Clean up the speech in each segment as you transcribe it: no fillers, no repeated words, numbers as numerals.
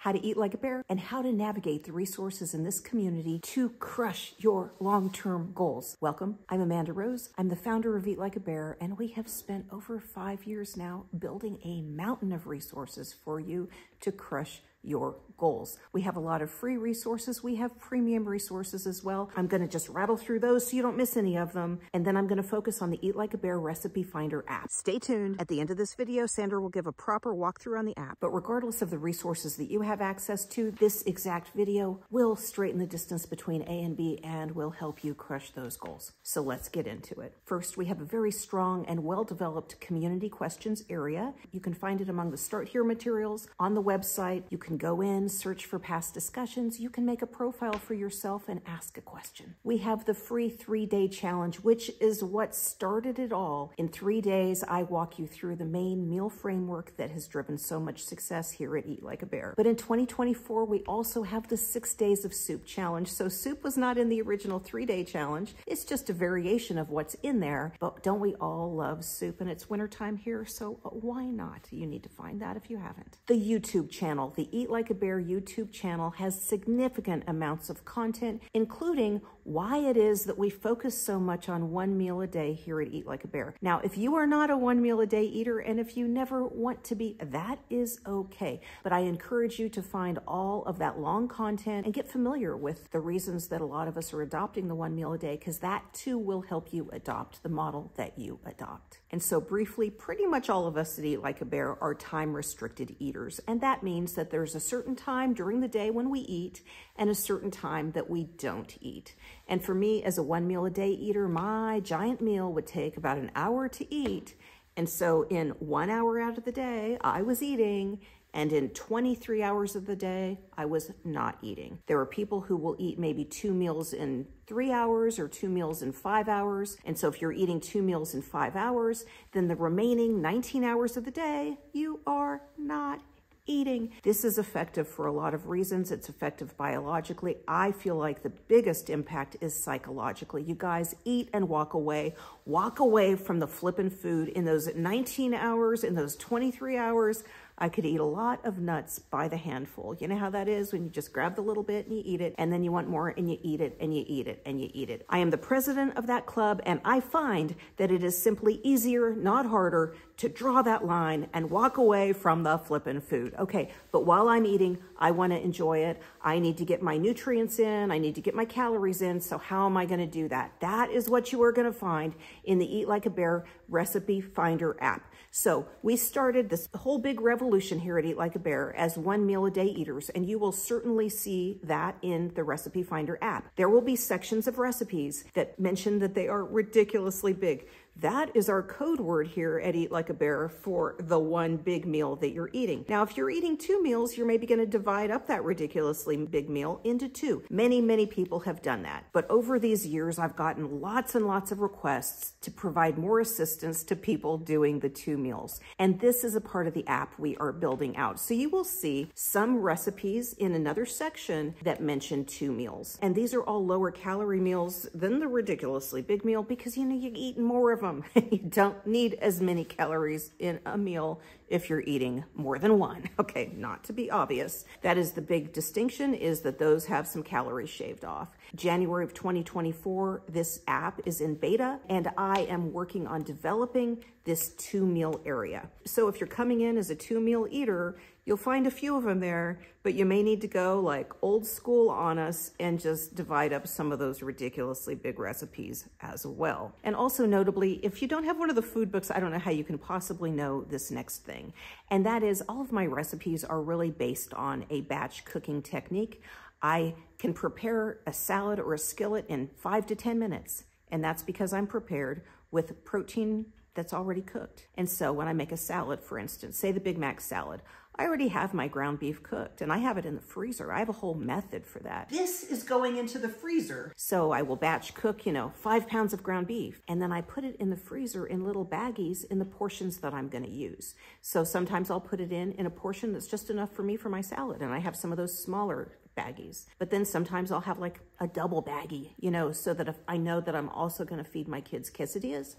how to eat like a bear, and how to navigate the resources in this community to crush your long-term goals. Welcome, I'm Amanda Rose. I'm the founder of Eat Like a Bear, and we have spent over 5 years now building a mountain of resources for you to crush your goals. We have a lot of free resources. We have premium resources as well. I'm going to just rattle through those so you don't miss any of them. And then I'm going to focus on the Eat Like a Bear Recipe Finder app. Stay tuned. At the end of this video, Sandra will give a proper walkthrough on the app. But regardless of the resources that you have access to, this exact video will straighten the distance between A and B and will help you crush those goals. So let's get into it. First, we have a very strong and well-developed community questions area. You can find it among the Start Here materials on the website. You can go in, search for past discussions. You can make a profile for yourself and ask a question. We have the free 3-day challenge, which is what started it all. In 3 days, I walk you through the main meal framework that has driven so much success here at Eat Like a Bear. But in 2024, we also have the 6 days of soup challenge. So soup was not in the original 3-day challenge. It's just a variation of what's in there. But don't we all love soup? And it's wintertime here, so why not? You need to find that if you haven't. The YouTube channel, the Eat Like a Bear YouTube channel, has significant amounts of content, including why it is that we focus so much on 1 meal a day here at Eat Like a Bear. Now, if you are not a 1 meal a day eater, and if you never want to be, that is okay. But I encourage you to find all of that long content and get familiar with the reasons that a lot of us are adopting the 1 meal a day, because that too will help you adopt the model that you adopt. And so briefly, pretty much all of us that Eat Like a Bear are time-restricted eaters. And that means that there's a certain time during the day when we eat and a certain time that we don't eat. And for me, as a 1 meal a day eater, my giant meal would take about an hour to eat. And so in 1 hour out of the day, I was eating, and in 23 hours of the day, I was not eating. There are people who will eat maybe 2 meals in 3 hours or 2 meals in 5 hours. And so if you're eating 2 meals in 5 hours, then the remaining 19 hours of the day, you are not eating. This is effective for a lot of reasons. It's effective biologically. I feel like the biggest impact is psychologically. You guys eat and walk away. Walk away from the flippin' food. In those 19 hours, in those 23 hours, I could eat a lot of nuts by the handful. You know how that is when you just grab the little bit and you eat it, and then you want more and you eat it and you eat it and you eat it. I am the president of that club, and I find that it is simply easier, not harder, to draw that line and walk away from the flippin' food. Okay, but while I'm eating, I want to enjoy it. I need to get my nutrients in. I need to get my calories in. So how am I going to do that? That is what you are going to find in the Eat Like a Bear Recipe Finder app. So we started this whole big revolution here at Eat Like a Bear as 1 meal a day eaters, and you will certainly see that in the Recipe Finder app. There will be sections of recipes that mention that they are ridiculously big. That is our code word here at Eat Like a Bear for the one big meal that you're eating. Now, if you're eating 2 meals, you're maybe going to divide up that ridiculously big meal into 2. Many, many people have done that. But over these years, I've gotten lots and lots of requests to provide more assistance to people doing the 2 meals. And this is a part of the app we are building out. So you will see some recipes in another section that mention 2 meals. And these are all lower calorie meals than the ridiculously big meal because, you know, you eat more of them. You don't need as many calories in a meal if you're eating more than 1. Okay, not to be obvious. That is the big distinction, is that those have some calories shaved off. January of 2024, this app is in beta, and I am working on developing this 2 meal area. So if you're coming in as a 2 meal eater, you'll find a few of them there, but you may need to go like old school on us and just divide up some of those ridiculously big recipes as well. And also notably, if you don't have one of the food books, I don't know how you can possibly know this next thing. And that is, all of my recipes are really based on a batch cooking technique. I can prepare a salad or a skillet in 5 to 10 minutes. And that's because I'm prepared with protein that's already cooked. And so when I make a salad, for instance, say the Big Mac salad, I already have my ground beef cooked and I have it in the freezer. I have a whole method for that. This is going into the freezer. So I will batch cook, 5 pounds of ground beef, and then I put it in the freezer in little baggies in the portions that I'm gonna use. So sometimes I'll put it in a portion that's just enough for me for my salad, and I have some of those smaller baggies. But then sometimes I'll have like a double baggie, so that if I know that I'm also gonna feed my kids quesadillas,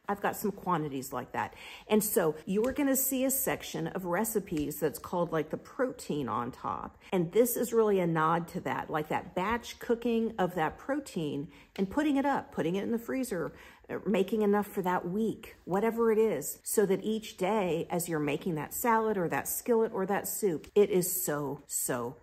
I've got some quantities like that. And so you're going to see a section of recipes that's called like the protein on top. And this is really a nod to that, like that batch cooking of that protein and putting it up, putting it in the freezer, making enough for that week, whatever it is, so that each day as you're making that salad or that skillet or that soup, it is so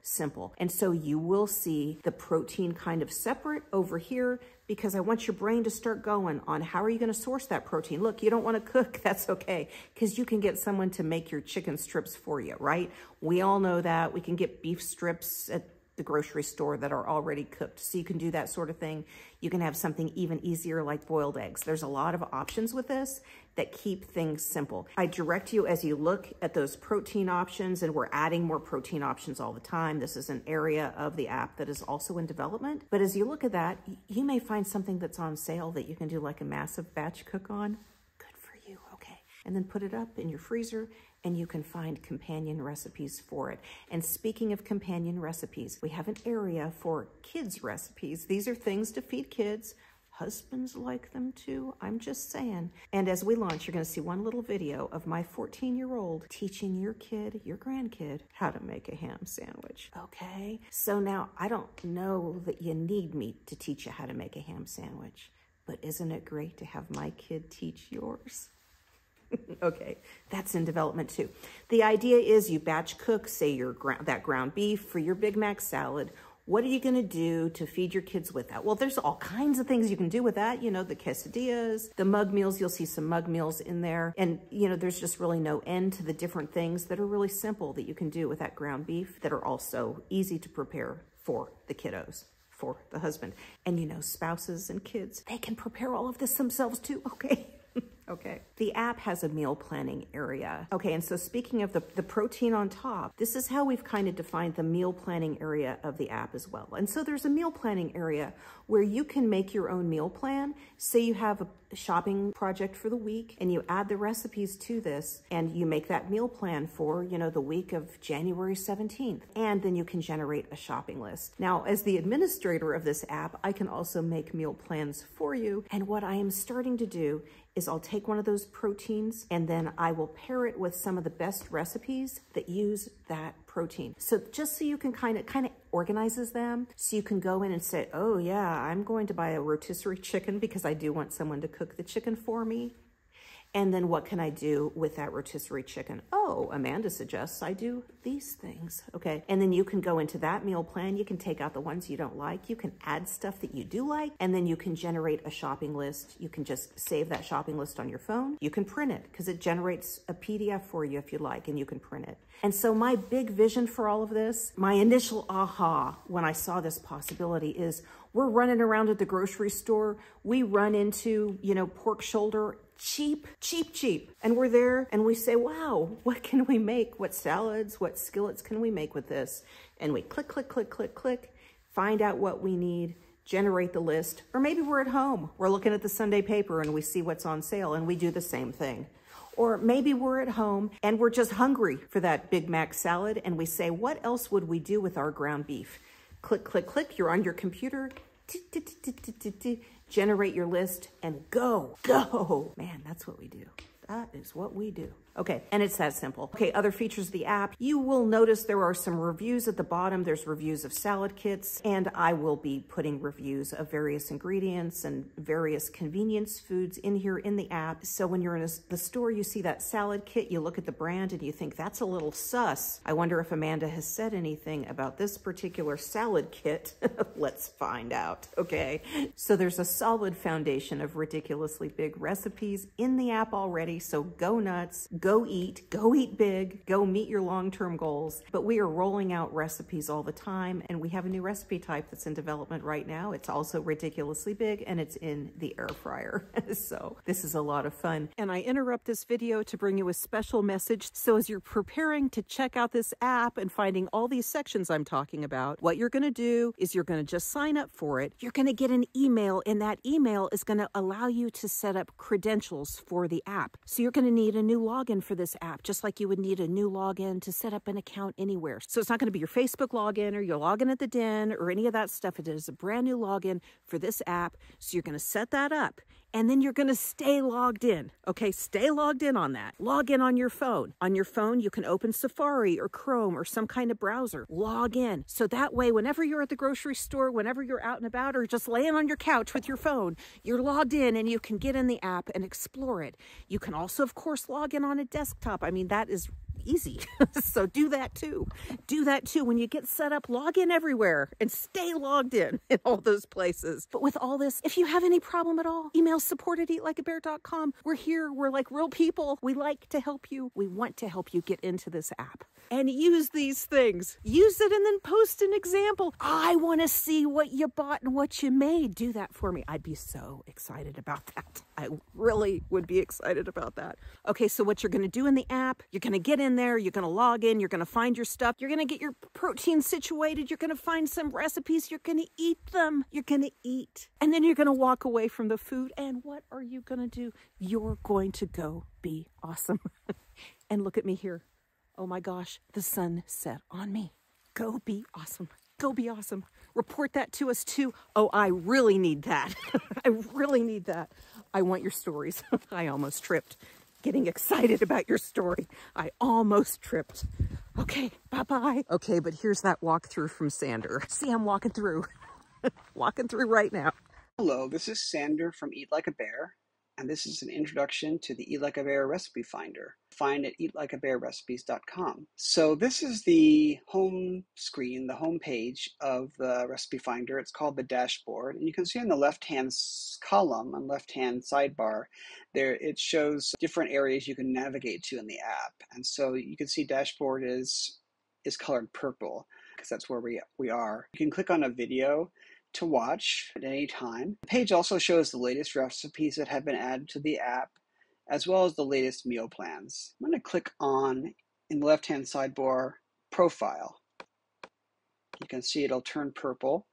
simple. And so you will see the protein kind of separate over here, because I want your brain to start going on how are you going to source that protein. Look, you don't want to cook, that's okay, because you can get someone to make your chicken strips for you, right? We all know that. We can get beef strips at the grocery store that are already cooked. So you can do that sort of thing. You can have something even easier like boiled eggs. There's a lot of options with this that keep things simple. I direct you as you look at those protein options, and we're adding more protein options all the time. This is an area of the app that is also in development. But as you look at that, you may find something that's on sale that you can do like a massive batch cook on. Good for you, okay. And then put it up in your freezer, and you can find companion recipes for it. And speaking of companion recipes, we have an area for kids' recipes. These are things to feed kids. Husbands like them too, I'm just saying. And as we launch, you're gonna see one little video of my 14-year-old teaching your kid, your grandkid, how to make a ham sandwich, okay? So now, I don't know that you need me to teach you how to make a ham sandwich, but isn't it great to have my kid teach yours? Okay, that's in development too. The idea is you batch cook, say that ground beef for your Big Mac salad. What are you going to do to feed your kids with that? Well, there's all kinds of things you can do with that. You know, the quesadillas, the mug meals, you'll see some mug meals in there. And, you know, there's just really no end to the different things that are really simple that you can do with that ground beef that are also easy to prepare for the kiddos, for the husband. And, you know, spouses and kids, they can prepare all of this themselves too, okay? Okay. The app has a meal planning area. Okay, and so speaking of the protein on top, this is how we've kind of defined the meal planning area of the app as well. And so there's a meal planning area where you can make your own meal plan. Say you have a shopping project for the week and you add the recipes to this and you make that meal plan for, you know, the week of January 17th. And then you can generate a shopping list. Now, as the administrator of this app, I can also make meal plans for you. And what I am starting to do is I'll take one of those proteins and then I will pair it with some of the best recipes that use that protein. So just so you can kind of organizes them. So you can go in and say, oh yeah, I'm going to buy a rotisserie chicken because I do want someone to cook the chicken for me. And then what can I do with that rotisserie chicken? Oh, Amanda suggests I do these things, okay? And then you can go into that meal plan. You can take out the ones you don't like. You can add stuff that you do like, and then you can generate a shopping list. You can just save that shopping list on your phone. You can print it because it generates a PDF for you if you like, and you can print it. And so my big vision for all of this, my initial aha when I saw this possibility is we're running around at the grocery store. We run into, you know, pork shoulder, cheap. And we're there and we say, wow, what can we make? What salads, what skillets can we make with this? And we click, find out what we need, generate the list. Or maybe we're at home. We're looking at the Sunday paper and we see what's on sale and we do the same thing. Or maybe we're at home and we're just hungry for that Big Mac salad and we say, what else would we do with our ground beef? Click, you're on your computer, generate your list and go. Man, that's what we do. That is what we do. Okay, and it's that simple. Okay, other features of the app. You will notice there are some reviews at the bottom. There's reviews of salad kits, and I will be putting reviews of various ingredients and various convenience foods in here in the app. So when you're in the store, you see that salad kit, you look at the brand and you think, that's a little sus. I wonder if Amanda has said anything about this particular salad kit. Let's find out, okay? So there's a solid foundation of ridiculously big recipes in the app already, so go nuts. Go eat big, go meet your long-term goals. But we are rolling out recipes all the time, and we have a new recipe type that's in development right now. It's also ridiculously big, and it's in the air fryer. So this is a lot of fun. And I interrupt this video to bring you a special message. So as you're preparing to check out this app and finding all these sections I'm talking about, what you're gonna do is you're gonna just sign up for it. You're gonna get an email, and that email is gonna allow you to set up credentials for the app. So you're gonna need a new login for this app, just like you would need a new login to set up an account anywhere. So it's not going to be your Facebook login or your login at the den or any of that stuff. It is a brand new login for this app. So you're going to set that up. and then you're going to stay logged in. Okay, stay logged in on that. Log in on your phone. On your phone, you can open Safari or Chrome or some kind of browser. Log in. So that way, whenever you're at the grocery store, whenever you're out and about, or just laying on your couch with your phone, you're logged in and you can get in the app and explore it. You can also, of course, log in on a desktop. I mean, that is easy. So do that too. Do that too. When you get set up, log in everywhere and stay logged in all those places. But with all this, if you have any problem at all, email support@eatlikeabear.com. We're here. We're like real people. We like to help you. We want to help you get into this app and use these things. Use it and then post an example. I want to see what you bought and what you made. Do that for me. I'd be so excited about that. I really would be excited about that. Okay, so what you're going to do in the app, you're going to get in there, you're going to log in, you're going to find your stuff, you're going to get your protein situated, you're going to find some recipes, you're going to eat them, you're going to eat. And then you're going to walk away from the food, and what are you going to do? You're going to go be awesome. And look at me here. Oh my gosh, the sun set on me. Go be awesome. Go be awesome. Report that to us too. Oh, I really need that. I really need that. I want your stories. I almost tripped getting excited about your story. I almost tripped. Okay, bye-bye. Okay, but here's that walkthrough from Sander. See, I'm walking through. Walking through right now. Hello, this is Sander from Eat Like a Bear, and this is an introduction to the Eat Like a Bear recipe finder. Find at eatlikeabearrecipes.com. So this is the home screen, the home page of the recipe finder. It's called the dashboard, and you can see on the left-hand column, on left-hand sidebar, there it shows different areas you can navigate to in the app. And so you can see dashboard is colored purple because that's where we are. You can click on a video to watch at any time. The page also shows the latest recipes that have been added to the app, as well as the latest meal plans. I'm going to click on, in the left-hand sidebar, Profile. You can see it'll turn purple.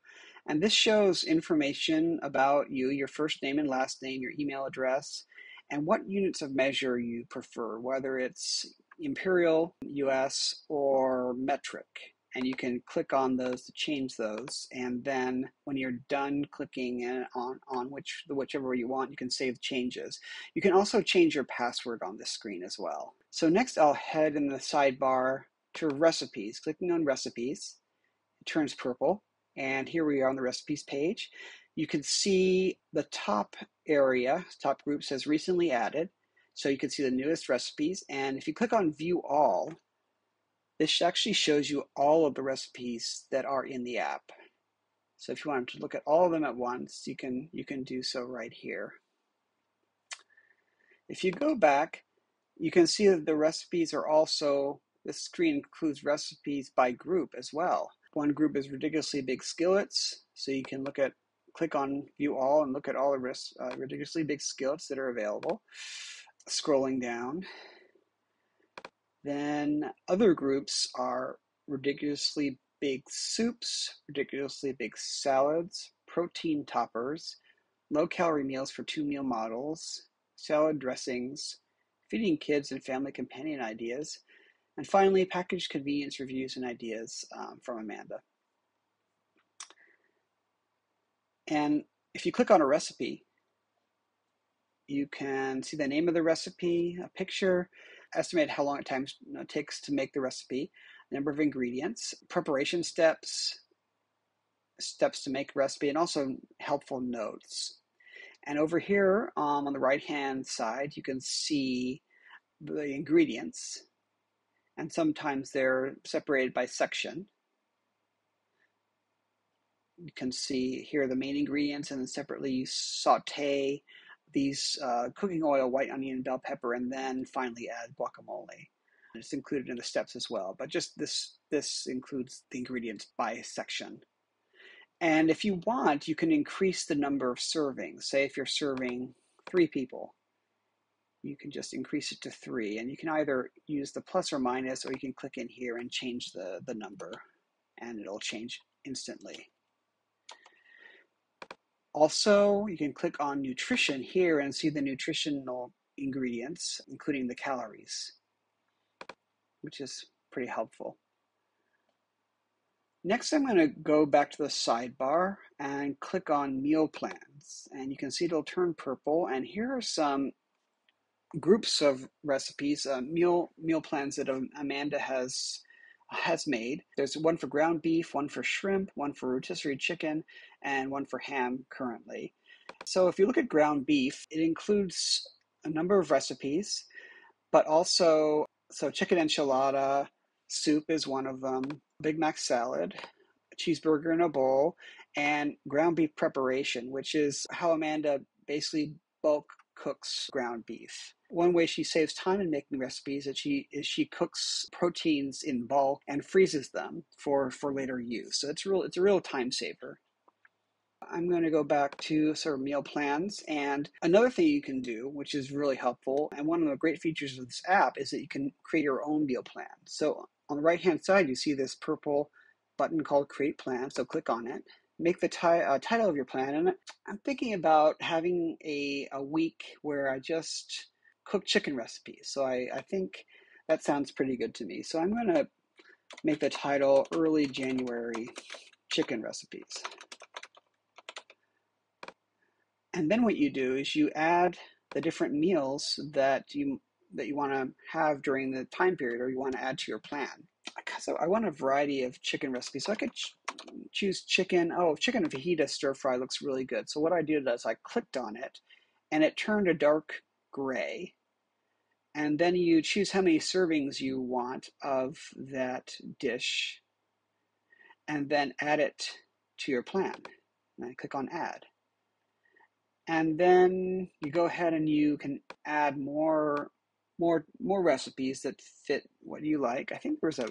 And this shows information about you, your first name and last name, your email address, and what units of measure you prefer, whether it's imperial, US, or metric. And you can click on those to change those. And then when you're done clicking on whichever you want, you can save changes. You can also change your password on this screen as well. So next I'll head in the sidebar to recipes. Clicking on recipes, it turns purple. And here we are on the recipes page. You can see the top area, top group says recently added. So you can see the newest recipes. And if you click on view all, this actually shows you all of the recipes that are in the app. So if you wanted to look at all of them at once, you can do so right here. If you go back, you can see that the recipes are also, this screen includes recipes by group as well. One group is ridiculously big skillets, so you can click on view all and look at all the ridiculously big skillets that are available. Scrolling down. Then other groups are ridiculously big soups, ridiculously big salads, protein toppers, low-calorie meals for 2-meal models, salad dressings, feeding kids and family companion ideas, and finally, packaged convenience reviews and ideas from Amanda. And if you click on a recipe, you can see the name of the recipe, a picture, estimate how long it takes to make the recipe, number of ingredients, preparation steps to make the recipe, and also helpful notes. And over here on the right-hand side, you can see the ingredients, and sometimes they're separated by section. You can see here the main ingredients, and then separately you saute these cooking oil, white onion, and bell pepper, and then finally add guacamole. It's included in the steps as well, but just this includes the ingredients by section. And if you want, you can increase the number of servings. Say if you're serving 3 people, you can just increase it to 3, and you can either use the plus or minus, or you can click in here and change the number, and it'll change instantly. Also, you can click on nutrition here and see the nutritional ingredients, including the calories, which is pretty helpful. Next, I'm going to go back to the sidebar and click on meal plans. And you can see it'll turn purple. And here are some groups of recipes, meal plans that Amanda has made. There's one for ground beef, one for shrimp, one for rotisserie chicken, and one for ham currently. So if you look at ground beef, it includes a number of recipes, but also, so chicken enchilada, soup is one of them, Big Mac salad, a cheeseburger in a bowl, and ground beef preparation, which is how Amanda basically bulk cooks ground beef. One way she saves time in making recipes is she cooks proteins in bulk and freezes them for later use. So it's a real time saver. I'm going to go back to sort of meal plans. And another thing you can do, which is really helpful, and one of the great features of this app is that you can create your own meal plan. So on the right-hand side, you see this purple button called Create Plan. So click on it. Make the title of your plan. And I'm thinking about having a week where I just cook chicken recipes. So I think that sounds pretty good to me. So I'm going to make the title Early January Chicken Recipes. And then what you do is you add the different meals that you want to have during the time period, or you want to add to your plan. So I want a variety of chicken recipes. So I could choose chicken. Oh, chicken fajita stir fry looks really good. So what I did is I clicked on it, and it turned a dark gray. And then you choose how many servings you want of that dish, and then add it to your plan. And I click on Add. And then you go ahead and you can add more recipes that fit what you like. I think there's a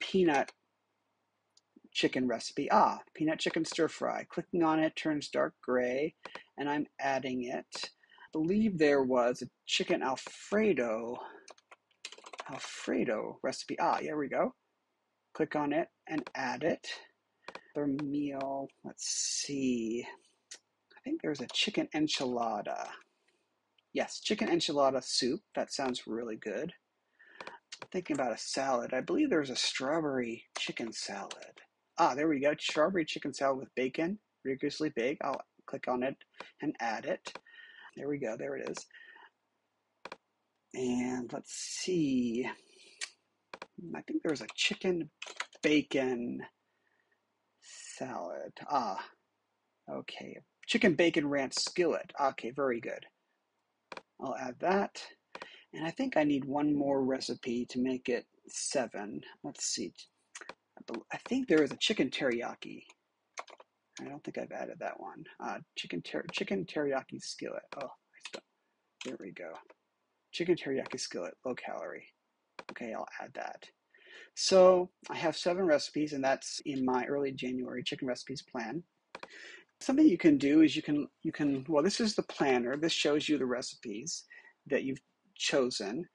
peanut chicken recipe. Peanut chicken stir fry. Clicking on it turns dark gray, and I'm adding it. I believe there was a chicken Alfredo recipe. Here we go. Click on it and add it. Their meal, let's see. I think there's a chicken enchilada. Yes, chicken enchilada soup. That sounds really good. I'm thinking about a salad. I believe there's a strawberry chicken salad. There we go. Strawberry chicken salad with bacon, rigorously baked. I'll click on it and add it. There we go. There it is. And let's see. I think there's a chicken bacon salad. Okay. Chicken bacon ranch skillet. Okay, very good. I'll add that. And I think I need one more recipe to make it 7. Let's see. I think there is a chicken teriyaki. I don't think I've added that one. Chicken teriyaki skillet. There we go. Chicken teriyaki skillet, low calorie. Okay, I'll add that. So I have 7 recipes, and that's in my early January chicken recipes plan. Something you can do is you can, well, this is the planner. This shows you the recipes that you've chosen.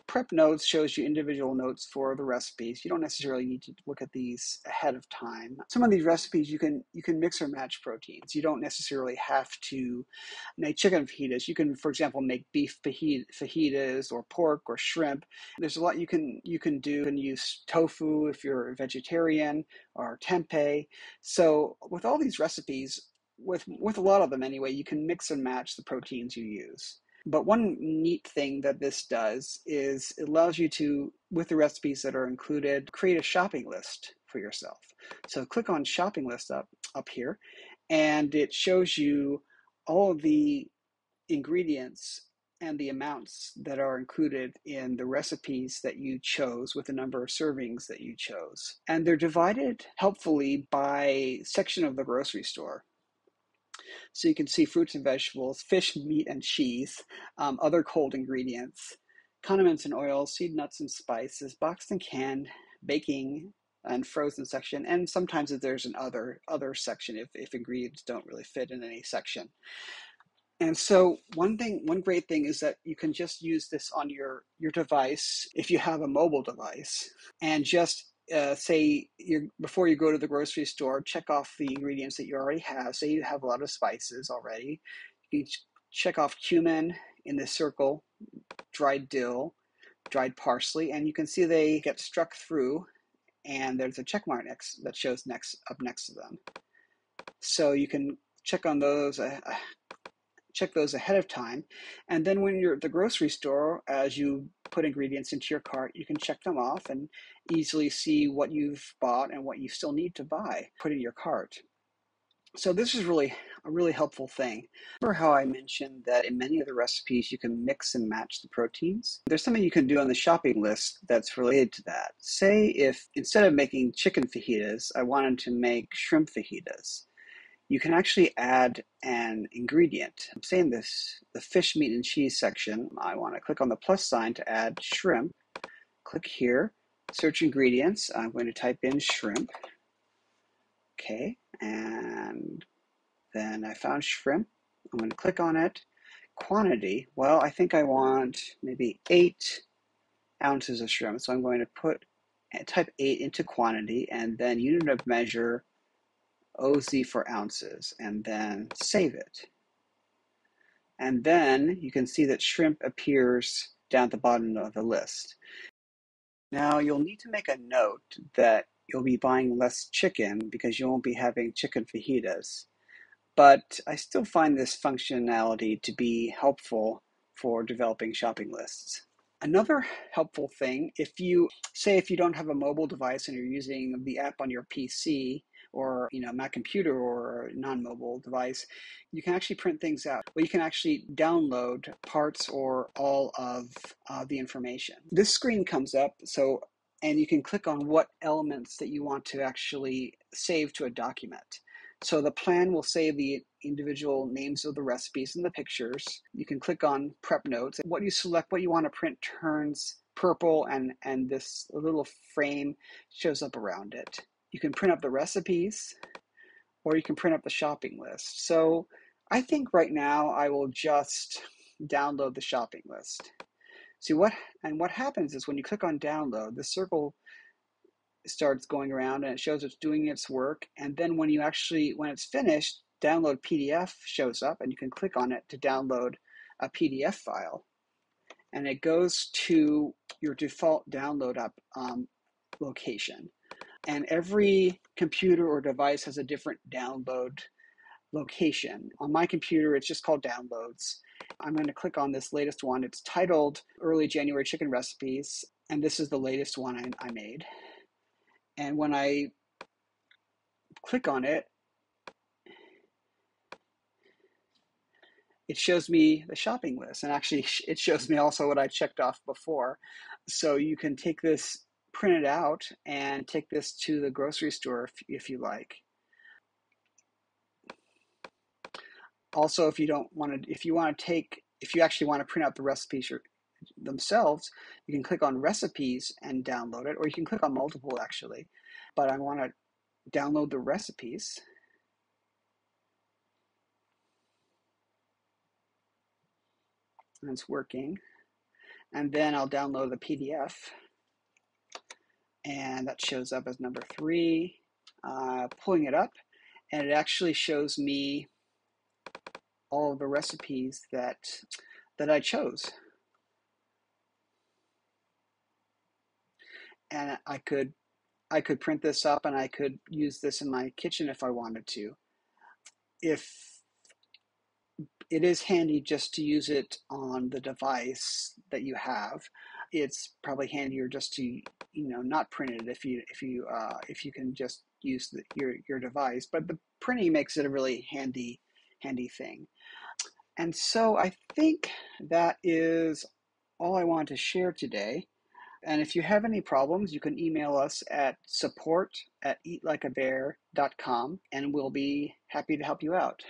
Prep notes shows you individual notes for the recipes. You don't necessarily need to look at these ahead of time. Some of these recipes you can mix or match proteins. You don't necessarily have to make chicken fajitas. You can, for example, make beef fajitas or pork or shrimp. There's a lot you can do. You can use tofu if you're a vegetarian, or tempeh. So with all these recipes, with a lot of them anyway, you can mix and match the proteins you use. But one neat thing that this does is it allows you to, with the recipes that are included, create a shopping list for yourself. So click on shopping list up here, and it shows you all of the ingredients and the amounts that are included in the recipes that you chose with the number of servings that you chose. And they're divided helpfully by section of the grocery store. So you can see fruits and vegetables, fish, meat, and cheese, other cold ingredients, condiments and oils, seed nuts and spices, boxed and canned, baking and frozen section, and sometimes if there's an other section if ingredients don't really fit in any section. And so one great thing is that you can just use this on your device if you have a mobile device, and just say before you go to the grocery store, check off the ingredients that you already have. Say you have a lot of spices already. You can check off cumin in the circle, dried dill, dried parsley, and you can see they get struck through, and there's a check mark that shows up next to them. So you can check on those, check those ahead of time, and then when you're at the grocery store, as you put ingredients into your cart, you can check them off and easily see what you've bought and what you still need to buy, put in your cart. So this is really a really helpful thing. Remember how I mentioned that in many of the recipes you can mix and match the proteins? There's something you can do on the shopping list that's related to that. Say if instead of making chicken fajitas, I wanted to make shrimp fajitas. You can actually add an ingredient. Say in the fish, meat, and cheese section, I want to click on the plus sign to add shrimp. Click here, search ingredients. I'm going to type in shrimp. Okay, and then I found shrimp. I'm going to click on it. Quantity, well, I think I want maybe 8 ounces of shrimp. So I'm going to type 8 into quantity, and then unit of measure, OZ for ounces, and then save it. And then you can see that shrimp appears down at the bottom of the list. Now you'll need to make a note that you'll be buying less chicken because you won't be having chicken fajitas. But I still find this functionality to be helpful for developing shopping lists. Another helpful thing, if you don't have a mobile device and you're using the app on your PC or Mac computer or non-mobile device, you can actually print things out. Well, you can actually download parts or all of the information. This screen comes up, and you can click on what elements that you want to actually save to a document. So the plan will save the individual names of the recipes and the pictures. You can click on prep notes. What you select, what you want to print turns purple, and this little frame shows up around it. You can print up the recipes, or you can print up the shopping list. So I think right now I will just download the shopping list. See what happens is when you click on download, the circle starts going around and it shows it's doing its work. And then when it's finished, download PDF shows up, and you can click on it to download a PDF file. And it goes to your default download location. And every computer or device has a different download location. On my computer, it's just called downloads. I'm going to click on this latest one. It's titled Early January Chicken Recipes, and this is the latest one I made. And when I click on it, it shows me the shopping list. And actually, it shows me also what I checked off before. So you can take this, print it out, and take this to the grocery store if you like. Also, if you actually want to print out the recipes themselves, you can click on recipes and download it, or you can click on multiple actually. But I want to download the recipes. And it's working. And then I'll download the PDF. And that shows up as number 3. Pulling it up, and it actually shows me all of the recipes that I chose. And I could print this up, and I could use this in my kitchen if I wanted to. If it is handy just to use it on the device that you have, it's probably handier just to not print it if you can just use your device. But the printing makes it a really handy thing. And so I think that is all I wanted to share today. And if you have any problems, you can email us at support@eatlikeabear.com, and we'll be happy to help you out.